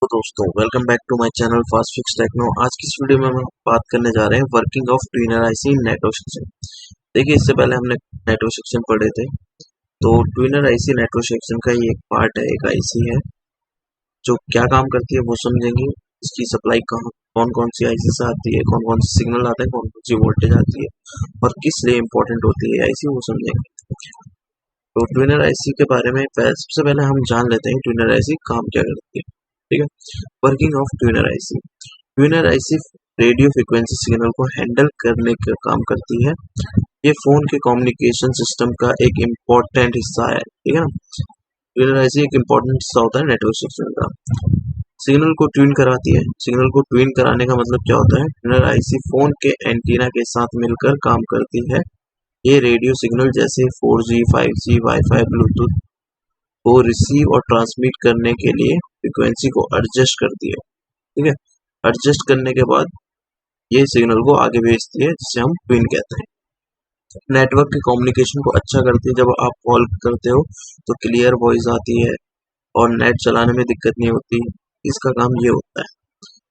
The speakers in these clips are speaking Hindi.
तो दोस्तों welcome back to my channel fast fix techno. आज की इस वीडियो में हम बात करने जा रहे हैं working of tuner IC in network section. देखिए, इससे पहले हमने नेटवर्क सेक्शन पढ़े थे, तो ट्यूनर आईसी नेटवर्क सेक्शन का ये एक पार्ट है, एक आईसी है जो क्या काम करती है वो समझेंगे। इसकी सप्लाई कहाँ कौन कौन सी आईसी से आती है, कौन कौन से सिग्नल आते हैं, कौन कौन सी वोल्टेज आती है और किस लिए इम्पोर्टेंट होती है आईसी, वो समझेंगे। तो ट्यूनर आईसी के बारे में सबसे पहले हम जान लेते हैं ट्यूनर आईसी काम क्या करती है। ठीक है, working of tuner IC. Tuner IC radio frequency signal को हैंडल करने का काम करती है। ये फोन के कम्युनिकेशन सिस्टम का एक इम्पोर्टेंट हिस्सा है। ठीक है ना, ट्यूनर आईसी एक इम्पोर्टेंट हिस्सा होता है नेटवर्क सिस्टम का। सिग्नल को ट्यून कराती है। सिग्नल को ट्यून कराने का मतलब क्या होता है? ट्यूनर आईसी फोन के एंटीना के साथ मिलकर काम करती है। ये रेडियो सिग्नल जैसे 4G, 5G, वाईफाई, ब्लूटूथ को रिसीव और ट्रांसमिट करने के लिए फ्रिक्वेंसी को एडजस्ट करती है। ठीक है, एडजस्ट करने के बाद ये सिग्नल को आगे भेजती है, जिसे हम ट्यून कहते हैं। नेटवर्क के कम्युनिकेशन को अच्छा करती है। जब आप कॉल करते हो तो क्लियर वॉइस आती है और नेट चलाने में दिक्कत नहीं होती। इसका काम ये होता है।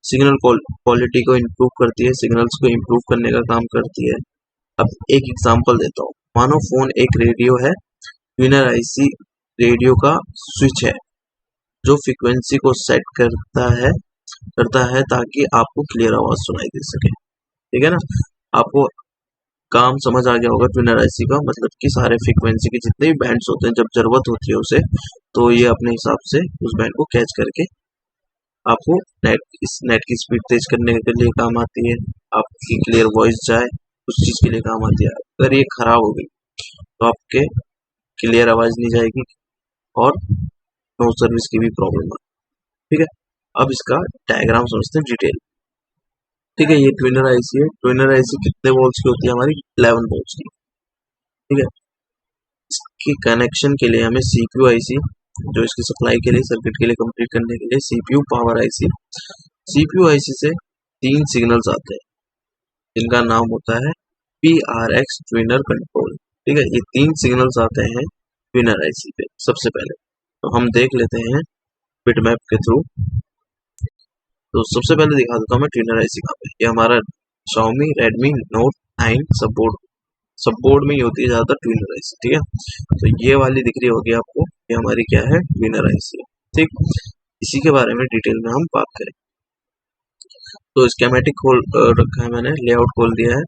सिग्नल क्वालिटी को इम्प्रूव करती है, सिग्नल्स को इम्प्रूव करने का काम करती है। अब एक एग्जांपल देता हूँ। मानो फोन एक रेडियो है, ट्यूनर आईसी रेडियो का स्विच है जो फ्रीक्वेंसी को सेट करता है ताकि आपको क्लियर आवाज सुनाई दे सके। ठीक है ना, आपको काम समझ आ गया होगा ट्यूनर आईसी का, मतलब कि सारे फ्रीक्वेंसी के जितने भी बैंड्स होते हैं, जब जरूरत होती है उसे, तो ये अपने हिसाब से उस बैंड को कैच करके आपको नेट की स्पीड तेज करने के लिए काम आती है। आपकी क्लियर वॉइस जाए उस चीज के लिए काम आती है। अगर ये खराब हो गई तो आपके क्लियर आवाज नहीं जाएगी और नो सर्विस की भी प्रॉब्लम है। ठीक है, अब इसका डायग्राम समझते हैं डिटेल। ठीक है, ये ट्यूनर आईसी है। ट्यूनर आईसी कितने वोल्ट्स की होती है? हमारी 11 वोल्ट्स की। ठीक है, इसके कनेक्शन के लिए हमें सीपीयू आईसी, जो इसकी सप्लाई के लिए, सर्किट के लिए कंप्लीट करने के लिए CPU power IC. CPU IC से 3 सिग्नल्स आते हैं जिनका नाम होता है PRX ट्यूनर कंट्रोल। ठीक है, ये 3 सिग्नल्स आते हैं ट्यूनर आईसी पे। सबसे पहले तो हम देख लेते हैं बिटमैप के थ्रू। तो सबसे पहले दिखा देता हूँ मैं ट्यूनर आईसी कहाँ पे। ये हमारा Xiaomi Redmi Note 9 सबबोर्ड में ही होती है ज्यादातर ट्यूनर आईसी। ठीक है, तो ये वाली दिख रही होगी आपको, ये हमारी क्या है? Tuner IC. ठीक, इसी के बारे में डिटेल में हम बात करें। तो स्कीमेटिक खोल रखा है मैंने, लेआउट खोल दिया है।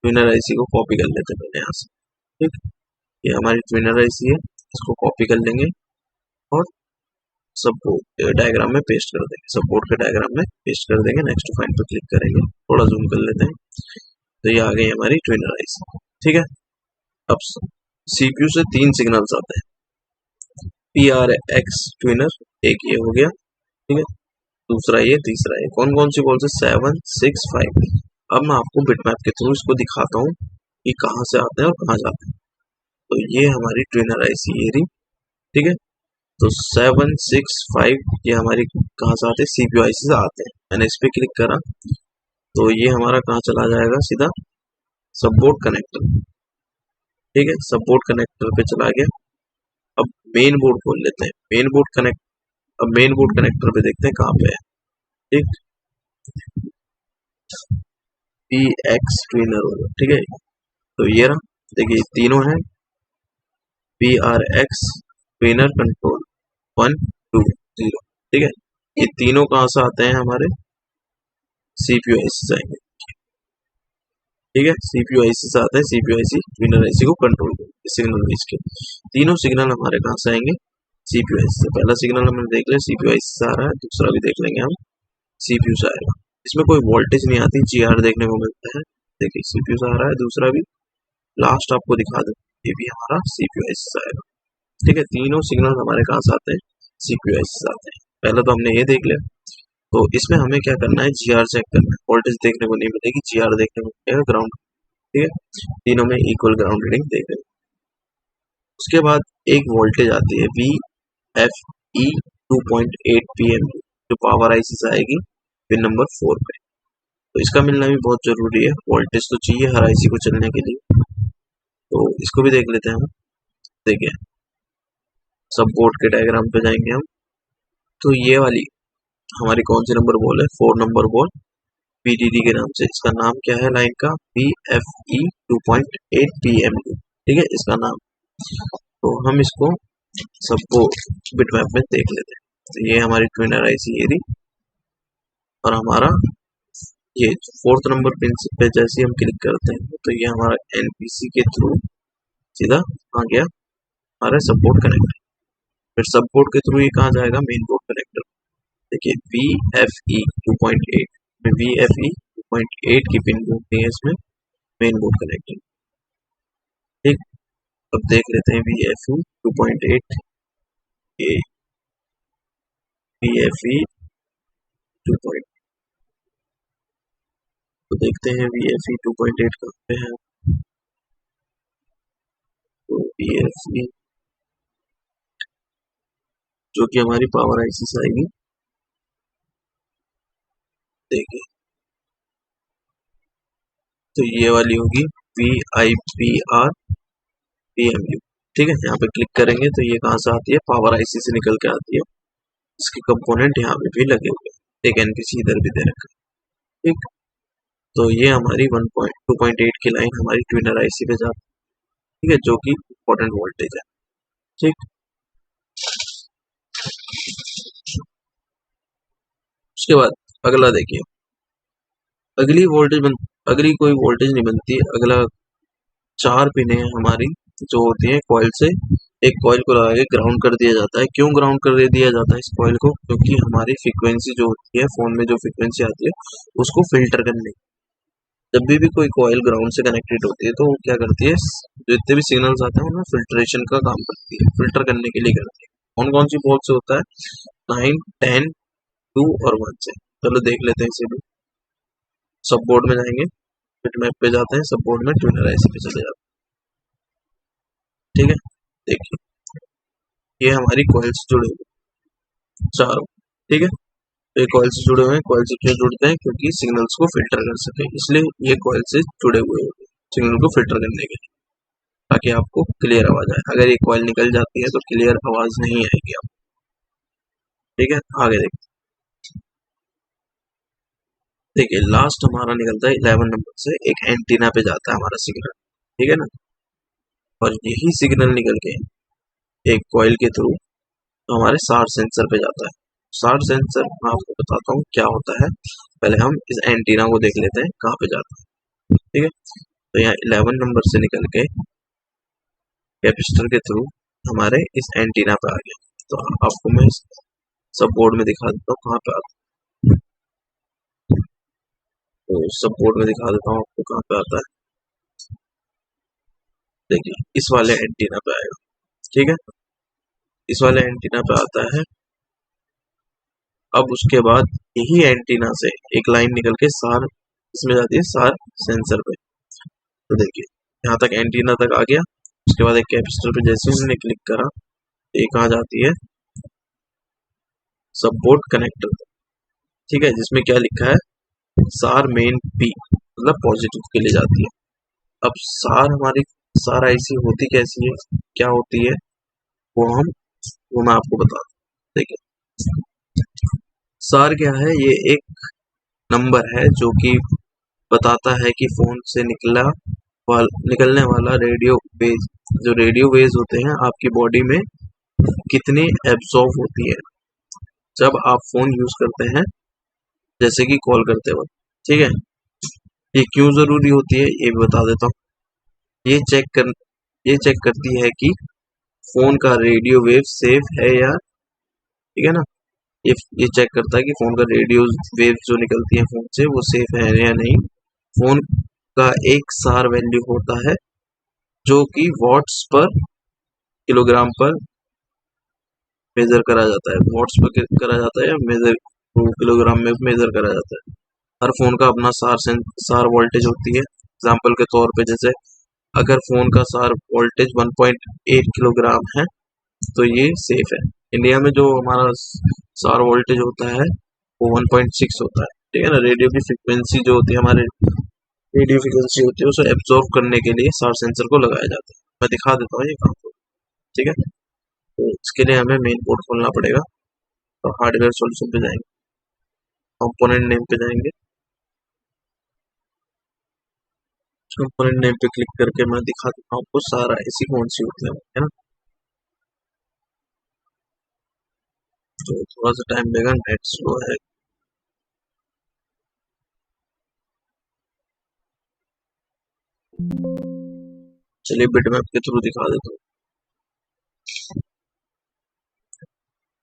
ट्यूनर आईसी को कॉपी कर लेते हैं पहले यहाँ से। ठीक, ये हमारी ट्यूनर आईसी है, इसको कॉपी कर लेंगे और सब डायग्राम में पेस्ट कर देंगे। सपोर्ट के डायग्राम में पेस्ट कर देंगे। नेक्स्ट फाइल पर क्लिक करेंगे, थोड़ा जूम कर लेते हैं, तो ये आ गई हमारी ट्यूनर आईसी। ठीक है, अब सीपीयू से 3 सिग्नल्स आते हैं। PRX ट्यूनर, एक ये हो गया। ठीक है, दूसरा ये, तीसरा ये। कौन कौन सी बोल से? 7, 6, 5। अब मैं आपको बिटमैप के थ्रू इसको दिखाता हूँ कि कहाँ से आते हैं और कहाँ जाते हैं। तो ये हमारी ट्यूनर आईसी ये रही। ठीक है, तो 7, 6, 5 ये हमारी कहाँ से आते हैं? सीपीयू आईसी से आते हैं। मैंने इस पे क्लिक करा तो ये हमारा कहाँ चला जाएगा? सीधा सबबोर्ड कनेक्टर। ठीक है, सबबोर्ड कनेक्टर पे चला गया। अब मेन बोर्ड खोल लेते हैं। अब मेन बोर्ड कनेक्टर पे देखते हैं कहाँ पे है। ठीक, PX ट्यूनर होगा। ठीक है, तो ये रहा, देखिए तीनों है PRX ट्यूनर कंट्रोल 1, 2, 0। ठीक है, ये तीनों कहाँ से आते हैं? हमारे सीपीयू आईसी से आएंगे। ठीक है, सीपीयू आईसी से आते हैं। सीपीयू आईसी ट्यूनर आईसी को कंट्रोल करेंगे सिग्नल भेज के। तीनों सिग्नल हमारे कहाँ से आएंगे? सीपीयू आईसी से। पहला सिग्नल हमने देख लिया, सीपीयू आईसी से आ रहा है। दूसरा भी देख लेंगे हम, सीपीयू से आएगा। इसमें कोई वोल्टेज नहीं आती, GR देखने को मिलता है। देखिए, सीपीयू से आ रहा है। दूसरा भी लास्ट आपको दिखा दे, ये भी हमारा सीपीयू आईसी से आएगा। ठीक है, तीनों सिग्नल हमारे कहाँ से आते हैं? सीपीयू आईसी से आते हैं। पहले तो हमने ये देख लिया। तो इसमें हमें क्या करना है? GR चेक करना है। वोल्टेज देखने को नहीं मिलेगी, GR देखने को मिलेगा, ग्राउंड। ठीक है, तीनों में इक्वल ग्राउंड रीडिंग देख लेंगे। उसके बाद एक वोल्टेज आती है VFE 2.8 pm, जो पावर आईसी से आएगी पिन नंबर 4 पे। तो इसका मिलना भी बहुत जरूरी है। वोल्टेज तो चाहिए हर आईसी को चलने के लिए। तो इसको भी देख लेते हैं हम। देखिए, सब बोर्ड के डायग्राम पे जाएंगे हम। तो ये वाली हमारी कौन सी नंबर बॉल है, 4 नंबर बॉल VDD के नाम से। इसका नाम क्या है लाइन का, VFE 2.8 PMU, ठीक है इसका नाम। तो हम इसको सबको बिटमैप में देख लेते हैं। तो ये हमारी ट्विनर आईसी एरी, और हमारा ये 4th नंबर पिन पे जैसे हम क्लिक करते हैं तो ये हमारा NPC के थ्रू सीधा आ गया हमारा सपोर्ट कनेक्टर। फिर सपोर्ट के थ्रू ये कहाँ जाएगा, मेन बोर्ड कनेक्टर। देखिए VFE 2.8 में VFE 2.8 की पिन होती है इसमें मेन बोर्ड कनेक्टर, ठीक। अब देख लेते हैं VFE 2.8 ये VFE 2.8, तो देखते हैं VFE 2.8 कहाँ पे है। तो VFE जो कि हमारी पावर आईसी से आएगी, देखिए तो ये वाली होगी VIPR PMU, ठीक है। यहाँ पे क्लिक करेंगे तो ये कहाँ से आती है, पावर आईसी से निकल के आती है। इसके कंपोनेंट यहाँ पे भी लगे हुए हैं, एक NPC इधर भी दे रखा है, ठीक। तो ये हमारी 2.8 की लाइन हमारी ट्विनर आईसी पे जाती है, ठीक है, जो कि इम्पोर्टेंट वोल्टेज है, ठीक। उसके बाद अगला देखिए, अगली कोई वोल्टेज नहीं बनती। अगला 4 पिनें हमारी जो होती है कॉइल से, एक कॉइल को लगा के ग्राउंड कर दिया जाता है। क्यों ग्राउंड कर दिया जाता है इस कॉइल को, क्योंकि हमारी फ्रीक्वेंसी जो होती है फोन में, जो फ्रीक्वेंसी आती है उसको फिल्टर करने। जब भी कोई कॉइल ग्राउंड से कनेक्टेड होती है तो वो क्या करती है, जितने भी सिग्नल्स आते हैं उनमें फिल्ट्रेशन का काम करती है, फिल्टर करने के लिए करती है। कौन कौन सी पोर्ट से होता है, 9, 10, 2 और 1 से। चलो देख लेते हैं इसे भी। सब बोर्ड में जाएंगे, बिटमैप पे जाते हैं, सब बोर्ड में ट्यूनर आईसी पे चले जाते हैं, ठीक है। देखिए ये हमारी कॉइल से जुड़े हुए चारों, ठीक है। तो ये कॉइल से जुड़े हुए हैं। कॉइल से क्यों जुड़ते हैं, क्योंकि सिग्नल्स को फिल्टर कर सके, इसलिए ये कॉइल से जुड़े हुए होते हैं सिग्नल को फिल्टर करने के लिए, ताकि आपको क्लियर आवाज आए। अगर ये कॉइल निकल जाती है तो क्लियर आवाज नहीं आएगी आपको, ठीक है। आगे देखिए लास्ट हमारा निकलता है 11 नंबर से, एक एंटीना पे जाता है हमारा सिग्नल, ठीक है ना। और यही सिग्नल निकल के एक कॉइल के थ्रू तो हमारे सार सेंसर पे जाता है। सार सेंसर मैं आपको बताता हूँ क्या होता है, पहले हम इस एंटीना को देख लेते हैं कहाँ पे जाता है, ठीक है। तो यहाँ 11 नंबर से निकल के कैपेसिटर के थ्रू हमारे इस एंटीना पे आ गया। तो आपको मैं सब बोर्ड में दिखा देता हूँ कहाँ पे आता है। तो सब बोर्ड में दिखा देता हूँ आपको कहाँ पे आता है। देखिए इस वाले एंटीना पे आएगा, ठीक है, इस वाले एंटीना पे आता है। अब उसके बाद यही एंटीना से एक लाइन निकल के सार इसमें जाती है, सार सेंसर पे। तो देखिए यहाँ तक एंटीना तक आ गया। उसके बाद एक कैपेसिटर पे जैसे हमने क्लिक करा तो ये कहाँ जाती है, सब बोर्ड कनेक्टर, ठीक है, जिसमें क्या लिखा है, सार मेन P मतलब पॉजिटिव के लिए जाती है। अब सार हमारी सार आईसी होती कैसी है, क्या होती है, वो मैं आपको बता दूं। देखिए सार क्या है, ये एक नंबर है जो कि बताता है कि फोन से निकलने वाला रेडियो वेव, जो रेडियो वेव्स होते हैं आपकी बॉडी में कितनी एब्जॉर्ब होती है जब आप फोन यूज करते हैं, जैसे कि कॉल करते वक्त, ठीक है। ये क्यों जरूरी होती है ये भी बता देता हूँ। ये चेक करती है कि फोन का रेडियो वेव सेफ है या, ठीक है ना। ये चेक करता है कि फोन का रेडियो वेव जो निकलती है फोन से वो सेफ है या नहीं। फोन का एक सार वैल्यू होता है जो कि वॉट्स पर किलोग्राम पर मेजर करा जाता है, वॉट्स पर करा जाता है या मेजर किलोग्राम में मेजर करा जाता है। हर फोन का अपना सार वोल्टेज होती है। एग्जाम्पल के तौर पे जैसे अगर फोन का सार वोल्टेज 1.8 किलोग्राम है तो ये सेफ है। इंडिया में जो हमारा सार वोल्टेज होता है वो 1.6 होता है, ठीक है ना। रेडियो की फ्रिक्वेंसी जो होती है, हमारे रेडियो फ्रिक्वेंसी होती है, उसे एब्जॉर्व करने के लिए सार सेंसर को लगाया जाता है। मैं दिखा देता हूँ ये काम को, ठीक है। तो इसके लिए हमें मेन पोर्ट खोलना पड़ेगा, तो हार्डवेयर सॉल्यूशन पे जाएंगे। कंपोनेंट नेम पे जाएंगे। कंपोनेंट नेम पे क्लिक करके मैं दिखा देता हूँ आपको सारा ऐसी कौन सी होती है ना। तो थोड़ा सा टाइम लेगा, नेट स्लो है। चलिए बिटमैप के थ्रू दिखा देता हूँ।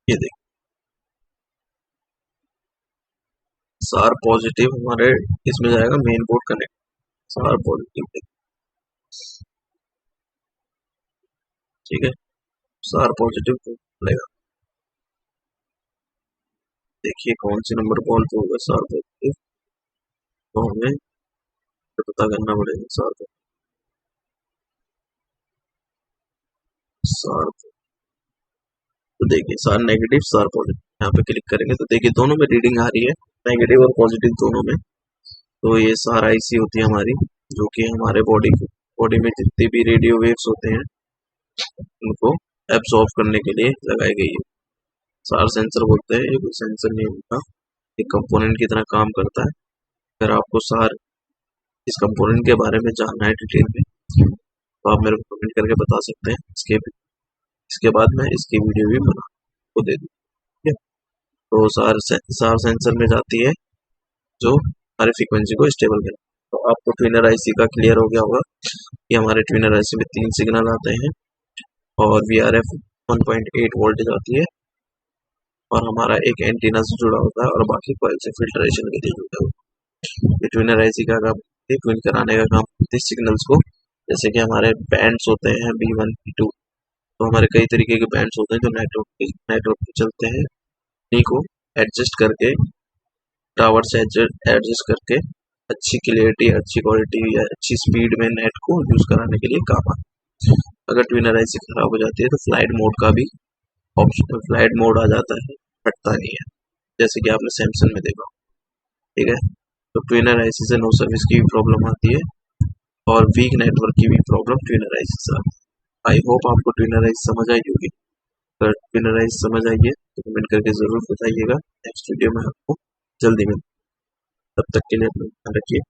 ये देखिए सार पॉजिटिव हमारे इसमें जाएगा, मेन बोर्ड कनेक्ट सार पॉजिटिव। ठीक है, सार पॉजिटिव मिलेगा। देखिए कौन सी नंबर कॉल पे होगा सार पॉजिटिव, तो हमें पता करना पड़ेगा। सार तो देखिए सार नेगेटिव सार पॉजिटिव, यहाँ पे क्लिक करेंगे तो देखिए दोनों में रीडिंग आ रही है, नेगेटिव और पॉजिटिव दोनों में। तो ये सार आईसी होती है हमारी, जो कि हमारे बॉडी में जितने भी रेडियो वेव्स होते हैं उनको एब्सॉर्ब करने के लिए लगाई गई है। सार सेंसर बोलते हैं, ये कोई सेंसर नहीं होता, एक कंपोनेंट की तरह काम करता है। अगर आपको सार इस कंपोनेंट के बारे में जानना है डिटेल में तो आप मेरे को कमेंट करके बता सकते हैं। इसके बाद मैं इसकी वीडियो भी बना को दे दूँ। ठीक है, तो सार सेंसर में जाती है जो हमारे फ्रीक्वेंसी को स्टेबल करे। तो आपको ट्यूनर आईसी का क्लियर हो गया होगा कि हमारे ट्यूनर आईसी में 3 सिग्नल आते हैं और VRF 1.8 वोल्टेज आती है और हमारा एक एंटीना से जुड़ा होता है और बाकी कॉइल से फिल्ट्रेशन के लिए जुड़ा होता है। ये ट्यूनर आईसी का काम, ट्यून कराने का काम करते हैं सिग्नल्स को। जैसे कि हमारे बैंड्स होते हैं B1 B2, तो हमारे कई तरीके के बैंड्स होते हैं जो नेटवर्क पे चलते हैं। इन्हीं को एडजस्ट करके, टावर से एडजस्ट करके अच्छी क्लियरिटी, अच्छी क्वालिटी या अच्छी स्पीड में नेट को यूज कराने के लिए काम आता है। अगर ट्यूनर आईसी खराब हो जाती है तो फ्लाइट मोड का भी ऑप्शन, फ्लाइट मोड आ जाता है, हटता नहीं है, जैसे कि आपने सैमसंग में देखा। ठीक है, तो ट्यूनर आईसी से नो सर्विस की भी प्रॉब्लम आती है और वीक नेटवर्क की भी प्रॉब्लम ट्यूनर आईसी से आती है। आई होप आपको ट्यूनर आईसी समझ आई होगी। अगर ट्यूनर आईसी समझ आई है तो कमेंट करके जरूर बताइएगा। नेक्स्ट वीडियो में आपको जल्दी मिलता है, तब तक के लिए अपना ध्यान रखिए।